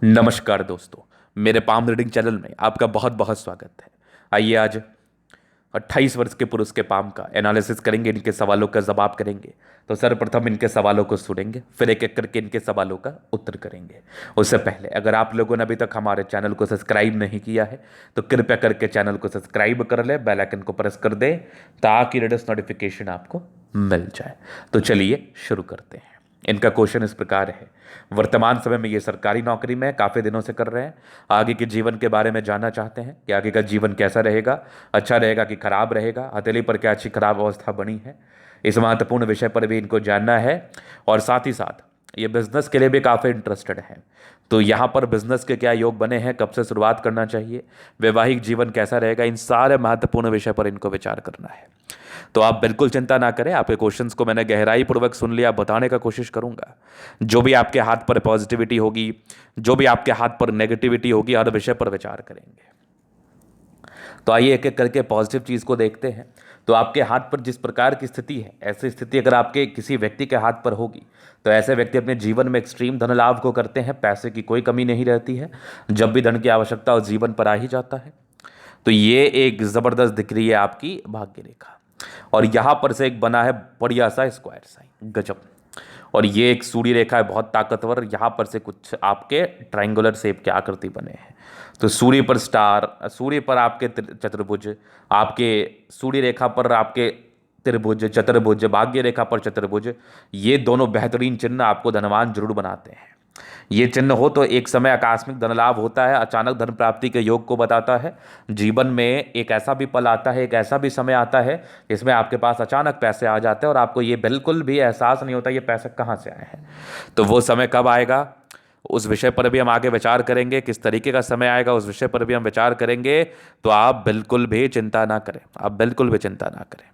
नमस्कार दोस्तों। मेरे पाम रीडिंग चैनल में आपका बहुत बहुत स्वागत है। आइए आज 28 वर्ष के पुरुष के पाम का एनालिसिस करेंगे, इनके सवालों का जवाब करेंगे। तो सर्वप्रथम इनके सवालों को सुनेंगे, फिर एक एक करके इनके सवालों का उत्तर करेंगे। उससे पहले अगर आप लोगों ने अभी तक हमारे चैनल को सब्सक्राइब नहीं किया है तो कृपया करके चैनल को सब्सक्राइब कर ले, बेल आइकन को प्रेस कर दे ताकि लेटेस्ट नोटिफिकेशन आपको मिल जाए। तो चलिए शुरू करते हैं। इनका क्वेश्चन इस प्रकार है। वर्तमान समय में ये सरकारी नौकरी में काफ़ी दिनों से कर रहे हैं। आगे के जीवन के बारे में जानना चाहते हैं कि आगे का जीवन कैसा रहेगा, अच्छा रहेगा कि खराब रहेगा, हथेली पर क्या अच्छी खराब अवस्था बनी है, इस महत्वपूर्ण विषय पर भी इनको जानना है। और साथ ही साथ ये बिजनेस के लिए भी काफ़ी इंटरेस्टेड हैं। तो यहाँ पर बिजनेस के क्या योग बने हैं, कब से शुरुआत करना चाहिए, वैवाहिक जीवन कैसा रहेगा, इन सारे महत्वपूर्ण विषय पर इनको विचार करना है। तो आप बिल्कुल चिंता ना करें, आपके क्वेश्चंस को मैंने गहराई पूर्वक सुन लिया, बताने का कोशिश करूंगा। जो भी आपके हाथ पर पॉजिटिविटी होगी, जो भी आपके हाथ पर नेगेटिविटी होगी, हर विषय पर विचार करेंगे। तो आइए एक एक करके पॉजिटिव चीज़ को देखते हैं। तो आपके हाथ पर जिस प्रकार की स्थिति है, ऐसी स्थिति अगर आपके किसी व्यक्ति के हाथ पर होगी तो ऐसे व्यक्ति अपने जीवन में एक्सट्रीम धन लाभ को करते हैं। पैसे की कोई कमी नहीं रहती है, जब भी धन की आवश्यकता हो जीवन पर आ ही जाता है। तो ये एक ज़बरदस्त दिख रही है आपकी भाग्य रेखा। और यहाँ पर से एक बना है बढ़िया सा स्क्वायर साइन, गजब। और ये एक सूर्य रेखा है बहुत ताकतवर। यहाँ पर से कुछ आपके ट्रायंगुलर शेप के आकृति बने हैं। तो सूर्य पर स्टार, सूर्य पर आपके चतुर्भुज, आपके सूर्य रेखा पर आपके त्रिभुज, चतुर्भुज, भाग्य रेखा पर चतुर्भुज, ये दोनों बेहतरीन चिन्ह आपको धनवान जरूर बनाते हैं। ये चिन्ह हो तो एक समय आकस्मिक धन लाभ होता है, अचानक धन प्राप्ति के योग को बताता है। जीवन में एक ऐसा भी पल आता है, एक ऐसा भी समय आता है जिसमें आपके पास अचानक पैसे आ जाते हैं और आपको ये बिल्कुल भी एहसास नहीं होता ये पैसे कहाँ से आए हैं। तो वो समय कब आएगा उस विषय पर भी हम आगे विचार करेंगे। किस तरीके का समय आएगा उस विषय पर भी हम विचार करेंगे। तो आप बिल्कुल भी चिंता ना करें, आप बिल्कुल भी चिंता ना करें।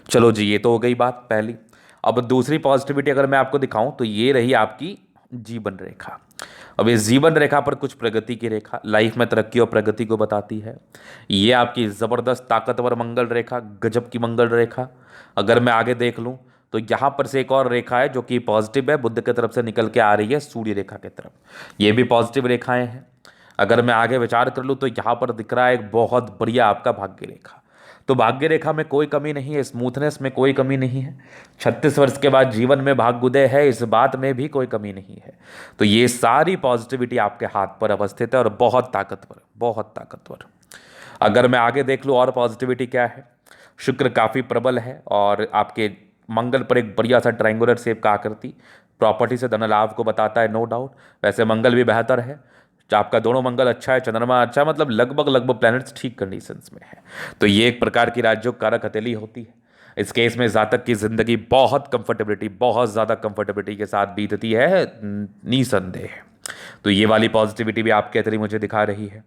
चलो जी, ये तो हो गई बात पहली। अब दूसरी पॉजिटिविटी अगर मैं आपको दिखाऊं तो ये रही आपकी जीवन रेखा। अब इस जीवन रेखा पर कुछ प्रगति की रेखा, लाइफ में तरक्की और प्रगति को बताती है। ये आपकी ज़बरदस्त ताकतवर मंगल रेखा, गजब की मंगल रेखा। अगर मैं आगे देख लूं तो यहाँ पर से एक और रेखा है जो कि पॉजिटिव है, बुध की तरफ से निकल के आ रही है सूर्य रेखा की तरफ। ये भी पॉजिटिव रेखाएं हैं। अगर मैं आगे विचार कर लूँ तो यहाँ पर दिख रहा है एक बहुत बढ़िया आपका भाग्य रेखा। तो भाग्य रेखा में कोई कमी नहीं है, स्मूथनेस में कोई कमी नहीं है। 36 वर्ष के बाद जीवन में भाग्योदय है, इस बात में भी कोई कमी नहीं है। तो ये सारी पॉजिटिविटी आपके हाथ पर अवस्थित है और बहुत ताकतवर, बहुत ताकतवर। अगर मैं आगे देख लूँ और पॉजिटिविटी क्या है, शुक्र काफ़ी प्रबल है और आपके मंगल पर एक बढ़िया सा ट्रायंगुलर शेप का आकृति प्रॉपर्टी से धन लाभ को बताता है, नो डाउट। वैसे मंगल भी बेहतर है, आपका दोनों मंगल अच्छा है, चंद्रमा अच्छा है, मतलब लगभग लगभग प्लैनेट्स ठीक कंडीशंस में है। तो ये एक प्रकार की राजयोग कारक हथेली होती है। इस केस में जातक की जिंदगी बहुत कंफर्टेबिलिटी, बहुत ज़्यादा कंफर्टेबिलिटी के साथ बीतती है, निसंदेह। तो ये वाली पॉजिटिविटी भी आपके हथेली मुझे दिखा रही है।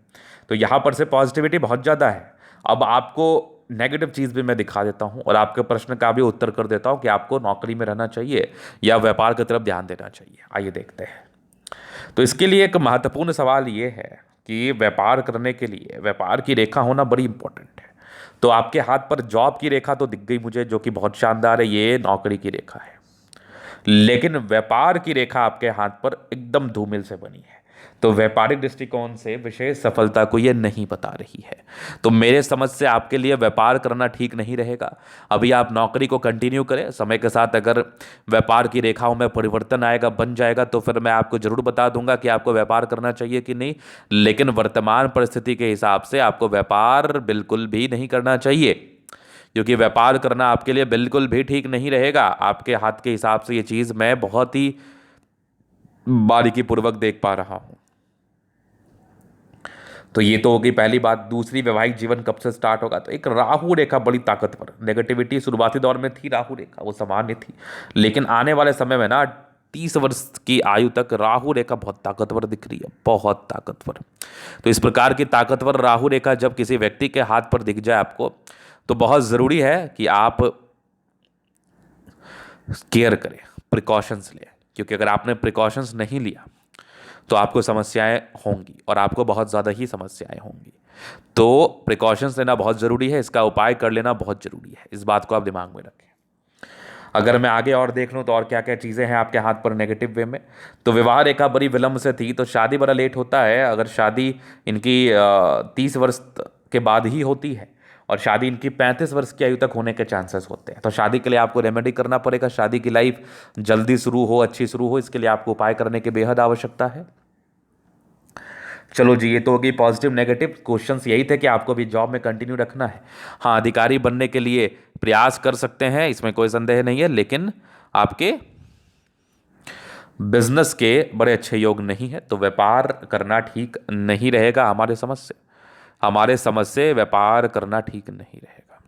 तो यहाँ पर से पॉजिटिविटी बहुत ज़्यादा है। अब आपको नेगेटिव चीज़ भी मैं दिखा देता हूँ और आपके प्रश्न का भी उत्तर कर देता हूँ कि आपको नौकरी में रहना चाहिए या व्यापार की तरफ ध्यान देना चाहिए। आइए देखते हैं। तो इसके लिए एक महत्वपूर्ण सवाल ये है कि व्यापार करने के लिए व्यापार की रेखा होना बड़ी इंपॉर्टेंट है। तो आपके हाथ पर जॉब की रेखा तो दिख गई मुझे, जो कि बहुत शानदार है, ये नौकरी की रेखा है। लेकिन व्यापार की रेखा आपके हाथ पर एकदम धूमिल से बनी है। तो व्यापारिक दृष्टिकोण से विशेष सफलता को ये नहीं बता रही है। तो मेरे समझ से आपके लिए व्यापार करना ठीक नहीं रहेगा। अभी आप नौकरी को कंटिन्यू करें, समय के साथ अगर व्यापार की रेखाओं में परिवर्तन आएगा, बन जाएगा, तो फिर मैं आपको जरूर बता दूंगा कि आपको व्यापार करना चाहिए कि नहीं। लेकिन वर्तमान परिस्थिति के हिसाब से आपको व्यापार बिल्कुल भी नहीं करना चाहिए, क्योंकि व्यापार करना आपके लिए बिल्कुल भी ठीक नहीं रहेगा। आपके हाथ के हिसाब से ये चीज़ मैं बहुत ही बारीकी पूर्वक देख पा रहा हूं। तो ये तो होगी पहली बात। दूसरी, वैवाहिक जीवन कब से स्टार्ट होगा, तो एक राहु रेखा बड़ी ताकतवर। नेगेटिविटी शुरुआती दौर में थी, राहु रेखा वो सामान्य थी, लेकिन आने वाले समय में ना 30 वर्ष की आयु तक राहु रेखा बहुत ताकतवर दिख रही है, बहुत ताकतवर। तो इस प्रकार की ताकतवर राहु रेखा जब किसी व्यक्ति के हाथ पर दिख जाए आपको, तो बहुत ज़रूरी है कि आप केयर करें, प्रिकॉशंस लें। क्योंकि अगर आपने प्रिकॉशंस नहीं लिया तो आपको समस्याएं होंगी और आपको बहुत ज़्यादा ही समस्याएं होंगी। तो प्रिकॉशंस लेना बहुत ज़रूरी है, इसका उपाय कर लेना बहुत ज़रूरी है। इस बात को आप दिमाग में रखें। अगर मैं आगे और देख लूँ तो और क्या क्या चीज़ें हैं आपके हाथ पर नेगेटिव वे में, तो विवाह रेखा बड़ी विलंब से थी, तो शादी बड़ा लेट होता है। अगर शादी इनकी 30 वर्ष के बाद ही होती है और शादी इनकी 35 वर्ष की आयु तक होने के चांसेस होते हैं, तो शादी के लिए आपको रेमेडी करना पड़ेगा। शादी की लाइफ जल्दी शुरू हो, अच्छी शुरू हो, इसके लिए आपको उपाय करने की बेहद आवश्यकता है। चलो जी, ये तो होगी पॉजिटिव नेगेटिव। क्वेश्चंस यही थे कि आपको भी जॉब में कंटिन्यू रखना है। हाँ, अधिकारी बनने के लिए प्रयास कर सकते हैं, इसमें कोई संदेह नहीं है, लेकिन आपके बिजनेस के बड़े अच्छे योग नहीं है, तो व्यापार करना ठीक नहीं रहेगा। हमारे समझ से व्यापार करना ठीक नहीं रहेगा।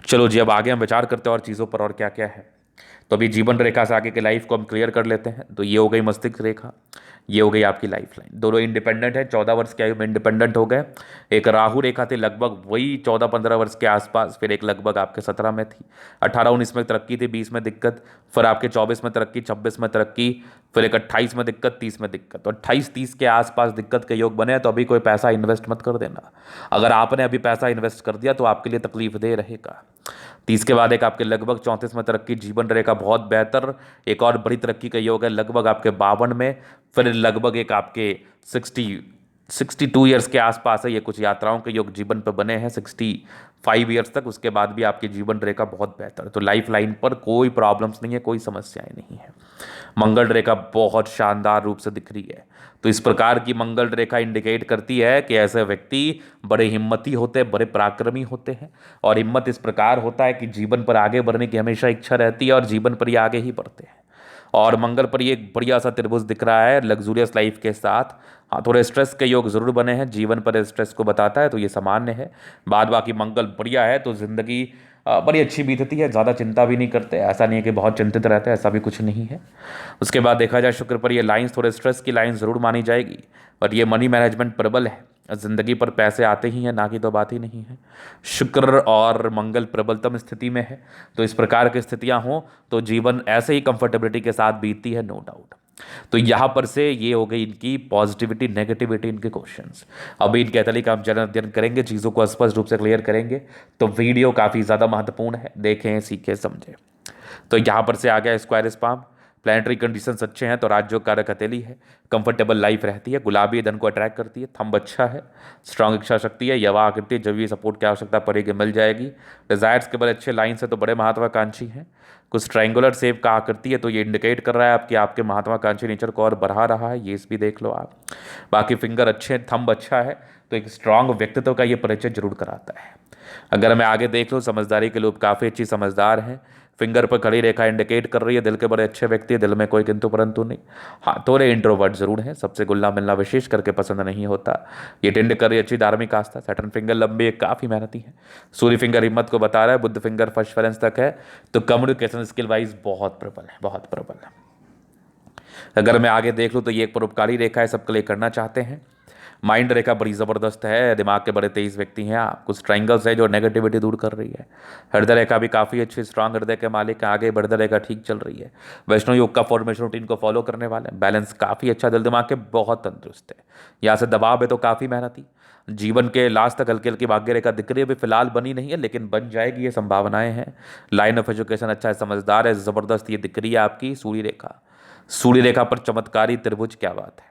चलो जी, अब आगे हम विचार करते हैं और चीज़ों पर और क्या क्या है। तो अभी जीवन रेखा से आगे की लाइफ को हम क्लियर कर लेते हैं। तो ये हो गई मस्तिष्क रेखा, ये हो गई आपकी लाइफ लाइन। दोनों इंडिपेंडेंट है, 14 वर्ष की आयु में इंडिपेंडेंट हो गए। एक राहु रेखा थी लगभग वही 14-15 वर्ष के आसपास, फिर एक लगभग आपके 17 में थी, 18-19 में तरक्की थी, 20 में दिक्कत, फिर आपके 24 में तरक्की, 26 में तरक्की, फिर एक 28 में दिक्कत, 30 में दिक्कत। तो 28-30 के आसपास दिक्कत के योग बने हैं। तो अभी कोई पैसा इन्वेस्ट मत कर देना। अगर आपने अभी पैसा इन्वेस्ट कर दिया तो आपके लिए तकलीफ दे रहेगा। 30 के बाद एक आपके लगभग 34 में तरक्की, जीवन रेखा बहुत बेहतर, एक और बड़ी तरक्की का योग है लगभग आपके 52 में, फिर लगभग एक आपके 62 ईयर्स के आसपास है। ये कुछ यात्राओं के योग जीवन पर बने हैं 65 ईयर्स तक, उसके बाद भी आपकी जीवन रेखा बहुत बेहतर। तो लाइफ लाइन पर कोई प्रॉब्लम्स नहीं है, कोई समस्याएं नहीं है। मंगल रेखा बहुत शानदार रूप से दिख रही है। तो इस प्रकार की मंगल रेखा इंडिकेट करती है कि ऐसे व्यक्ति बड़े हिम्मती होते हैं, बड़े पराक्रमी होते हैं। और हिम्मत इस प्रकार होता है कि जीवन पर आगे बढ़ने की हमेशा इच्छा रहती है और जीवन पर ये आगे ही बढ़ते हैं। और मंगल पर ये एक बढ़िया सा त्रिभुज दिख रहा है लग्जूरियस लाइफ के साथ। हाँ, थोड़े स्ट्रेस के योग जरूर बने हैं, जीवन पर स्ट्रेस को बताता है, तो ये सामान्य है। बाद बाकी मंगल बढ़िया है, तो जिंदगी बड़ी अच्छी बीतती है, ज़्यादा चिंता भी नहीं करते। ऐसा नहीं है कि बहुत चिंतित रहते हैं, ऐसा भी कुछ नहीं है। उसके बाद देखा जाए शुक्र पर ये लाइंस थोड़े स्ट्रेस की लाइंस जरूर मानी जाएगी, और ये मनी मैनेजमेंट प्रबल है, जिंदगी पर पैसे आते ही हैं, ना कि तो बात ही नहीं है। शुक्र और मंगल प्रबलतम स्थिति में है, तो इस प्रकार की स्थितियां हों तो जीवन ऐसे ही कंफर्टेबिलिटी के साथ बीतती है, नो डाउट। तो यहाँ पर से ये हो गई इनकी पॉजिटिविटी नेगेटिविटी इनके क्वेश्चंस। अभी इनके अतली का हम जन अध्ययन करेंगे, चीज़ों को स्पष्ट रूप से क्लियर करेंगे। तो वीडियो काफ़ी ज़्यादा महत्वपूर्ण है, देखें, सीखें, समझें। तो यहाँ पर से आ गया स्क्वायर स्पाम। प्लानिटरी कंडीशंस अच्छे हैं तो राजयोग कारक हथेली है, कंफर्टेबल लाइफ रहती है, गुलाबी धन को अट्रैक्ट करती है, थंब अच्छा है, स्ट्रांग इच्छा शक्ति है, यवा आकृति, जब भी सपोर्ट की आवश्यकता पड़ेगी मिल जाएगी। डिजायर्स के बड़े अच्छे लाइन से, तो बड़े महत्वाकांक्षी हैं। कुछ ट्रायंगुलर शेप का आकृति है, तो ये इंडिकेट कर रहा है आपके आपके महत्वाकांक्षी नेचर को और बढ़ा रहा है, ये भी देख लो आप। बाकी फिंगर अच्छे हैं, थंब अच्छा है, तो एक स्ट्रांग व्यक्तित्व का ये परिचय जरूर कराता है। अगर मैं आगे देख लूँ, समझदारी के लोग काफ़ी अच्छी समझदार हैं। फिंगर पर खड़ी रेखा इंडिकेट कर रही है दिल के बड़े अच्छे व्यक्ति, दिल में कोई किंतु परंतु नहीं। हाँ, थोड़े इंट्रोवर्ट जरूर हैं, सबसे घुलना मिलना विशेष करके पसंद नहीं होता। ये टेंड कर रही अच्छी धार्मिक आस्था। सैटर्न फिंगर लंबी है, काफ़ी मेहनती है। सूर्य फिंगर हिम्मत को बता रहा है, बुद्ध फिंगर फर्स्ट बैलेंस तक है। तो कम्युनिकेशन स्किल वाइज बहुत प्रबल है, बहुत प्रबल है। अगर मैं आगे देख लूँ तो ये एक परोपकारी रेखा है, सबके लिए करना चाहते हैं। माइंड रेखा बड़ी ज़बरदस्त है, दिमाग के बड़े तेज व्यक्ति हैं आप। कुछ ट्राइंगल्स है जो नेगेटिविटी दूर कर रही है। हृदय रेखा भी काफ़ी अच्छी, स्ट्रांग हृदय के मालिक है। आगे हृदय रेखा ठीक चल रही है। वैष्णव योग का फॉर्मेशन रूटीन को फॉलो करने वाले हैं। बैलेंस काफ़ी अच्छा, दिल दिमाग के बहुत तंदुरुस्त है। यहाँ से दबाव है तो काफ़ी मेहनती। जीवन के लास्ट तक हल्की हल्की भाग्य रेखा दिख रही है, अभी फिलहाल बनी नहीं है लेकिन बन जाएगी, ये संभावनाएं हैं। लाइन ऑफ एजुकेशन अच्छा है, समझदार है, ज़बरदस्त ये दिख रही है आपकी सूर्य रेखा। सूर्य रेखा पर चमत्कारी त्रिभुज, क्या बात है।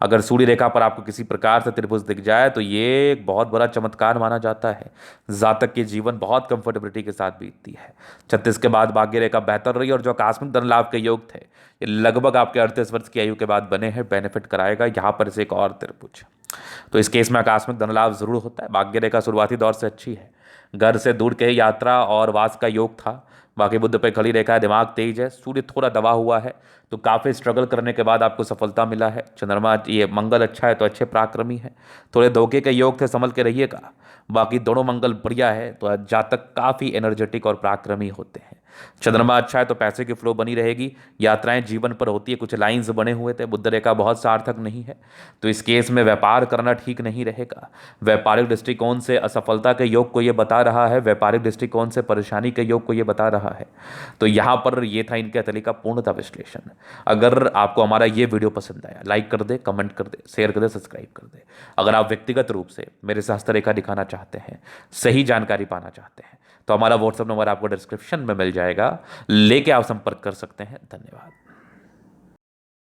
अगर सूर्य रेखा पर आपको किसी प्रकार से त्रिभुज दिख जाए तो ये एक बहुत बड़ा चमत्कार माना जाता है। जातक के जीवन बहुत कंफर्टेबिलिटी के साथ बीतती है। 36 के बाद भाग्य रेखा बेहतर रही, और जो आकस्मिक धन लाभ के योग थे ये लगभग आपके 38 वर्ष की आयु के बाद बने हैं, बेनिफिट कराएगा। यहाँ पर से एक और त्रिभुज, तो इस केस में आकस्मिक धन लाभ जरूर होता है। भाग्य रेखा शुरुआती दौर से अच्छी है। घर से दूर के यात्रा और वास का योग था। बाकी बुद्ध पे खड़ी रेखा है, दिमाग तेज है, सूर्य थोड़ा दबा हुआ है, तो काफ़ी स्ट्रगल करने के बाद आपको सफलता मिला है। चंद्रमा, ये मंगल अच्छा है तो अच्छे पराक्रमी है। थोड़े धोखे के योग थे, संभल के रहिएगा। बाकी दोनों मंगल बढ़िया है, तो जातक काफ़ी एनर्जेटिक और पराक्रमी होते हैं। चंद्रमा अच्छा है तो पैसे की फ्लो बनी रहेगी। यात्राएं जीवन पर होती है, कुछ लाइंस बने हुए थे। बुद्ध रेखा बहुत सार्थक नहीं है, तो इस केस में व्यापार करना ठीक नहीं रहेगा। व्यापारिक दृष्टिकोण से असफलता के योग को ये बता रहा है, व्यापारिक दृष्टिकोण से परेशानी के योग को ये बता रहा है। तो यहाँ पर ये था इनके तली का पूर्णतः विश्लेषण। अगर आपको हमारा ये वीडियो पसंद आया, लाइक कर दे, कमेंट कर दे, शेयर कर दे, सब्सक्राइब कर दे। अगर आप व्यक्तिगत रूप से मेरे से हस्तरेखा दिखाना चाहते हैं, सही जानकारी पाना चाहते हैं, तो हमारा व्हाट्सअप नंबर आपको डिस्क्रिप्शन में मिल जाएगा, लेके आप संपर्क कर सकते हैं। धन्यवाद।